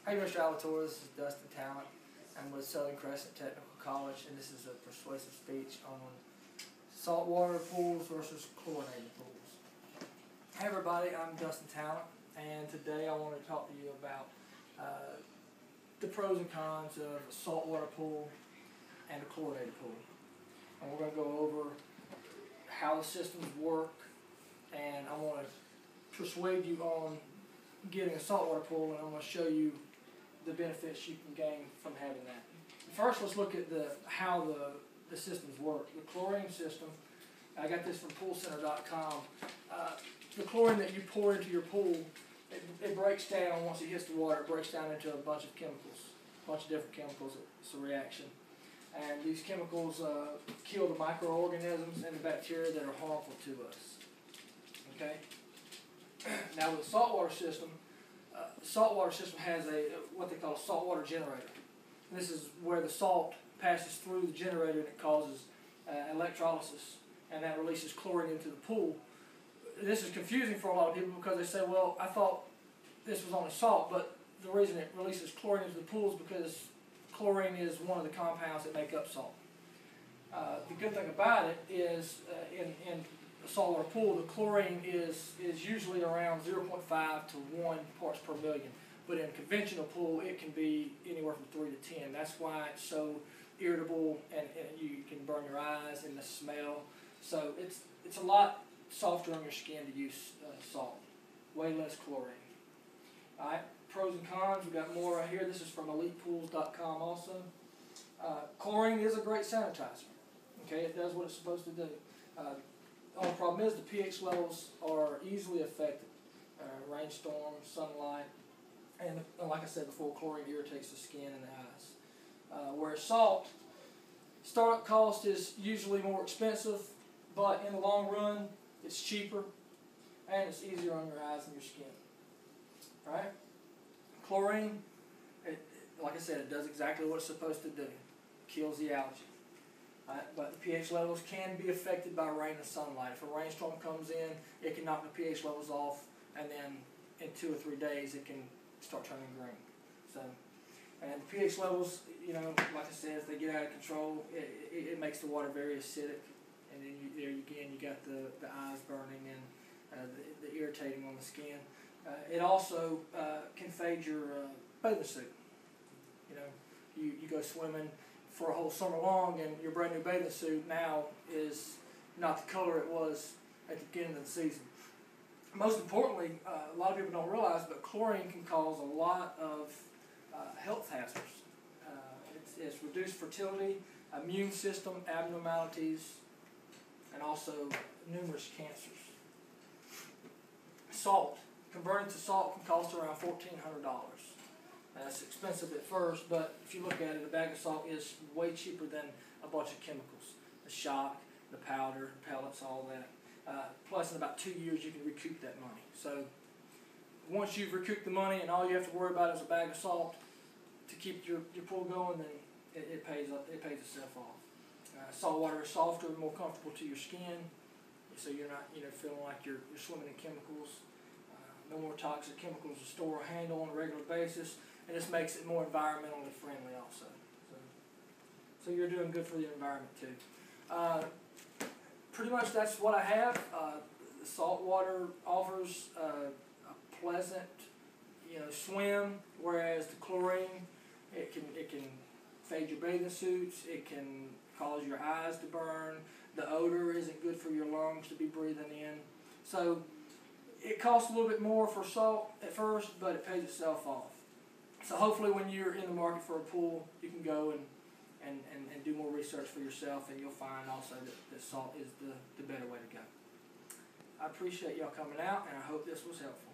Hey, Mr. Alator, this is Dustin Tallant. I'm with Southern Crescent Technical College, and this is a persuasive speech on saltwater pools versus chlorinated pools. Hey everybody, I'm Dustin Tallant, and today I want to talk to you about the pros and cons of a saltwater pool and a chlorinated pool. And we're going to go over how the systems work, and I want to persuade you on getting a saltwater pool, and I'm going to show you the benefits you can gain from having that. First, let's look at how the systems work. The chlorine system, I got this from poolcenter.com. The chlorine that you pour into your pool, it breaks down, once it hits the water, it breaks down into a bunch of chemicals, a bunch of different chemicals. It's a reaction. And these chemicals kill the microorganisms and the bacteria that are harmful to us. Okay? Now with the saltwater system has what they call a saltwater generator. And this is where the salt passes through the generator and it causes electrolysis, and that releases chlorine into the pool. This is confusing for a lot of people because they say, well, I thought this was only salt, but the reason it releases chlorine into the pool is because chlorine is one of the compounds that make up salt. The good thing about it is in a saltwater pool, the chlorine is usually around 0.5 to 1 parts per million. But in a conventional pool, it can be anywhere from 3 to 10. That's why it's so irritable, and you can burn your eyes and the smell. So it's a lot softer on your skin to use salt. Way less chlorine. All right, pros and cons. We've got more right here. This is from elitepools.com also. Chlorine is a great sanitizer. Okay, it does what it's supposed to do. The only problem is the pH levels are easily affected. Rainstorm, sunlight, and like I said before, chlorine irritates the skin and the eyes. Whereas salt, startup cost is usually more expensive, but in the long run, it's cheaper and it's easier on your eyes and your skin. All right? Chlorine, like I said, it does exactly what it's supposed to do. Kills the algae. But the pH levels can be affected by rain and sunlight. If a rainstorm comes in, it can knock the pH levels off, and then in 2 or 3 days it can start turning green. So, and the pH levels, you know, like I said, if they get out of control, it makes the water very acidic, and then there again you got the eyes burning and the irritating on the skin. It also can fade your bathing suit. You know, you go swimming for a whole summer long, and your brand new bathing suit now is not the color it was at the beginning of the season. Most importantly, a lot of people don't realize, but chlorine can cause a lot of health hazards. It's reduced fertility, immune system abnormalities, and also numerous cancers. Salt. Converting to salt can cost around $1,400. It's expensive at first, but if you look at it, a bag of salt is way cheaper than a bunch of chemicals. The shock, the powder, pellets, all that. Plus, in about 2 years, you can recoup that money. So, once you've recouped the money and all you have to worry about is a bag of salt to keep your pool going, then it pays itself off. Salt water is softer and more comfortable to your skin, so you're not feeling like you're swimming in chemicals. No more toxic chemicals to store or handle on a regular basis. And this makes it more environmentally friendly also. So you're doing good for the environment too. Pretty much that's what I have. Salt water offers a pleasant, swim, whereas the chlorine, it can fade your bathing suits. It can cause your eyes to burn. The odor isn't good for your lungs to be breathing in. So it costs a little bit more for salt at first, but it pays itself off. So hopefully when you're in the market for a pool, you can go and do more research for yourself, and you'll find also that salt is the better way to go. I appreciate y'all coming out, and I hope this was helpful.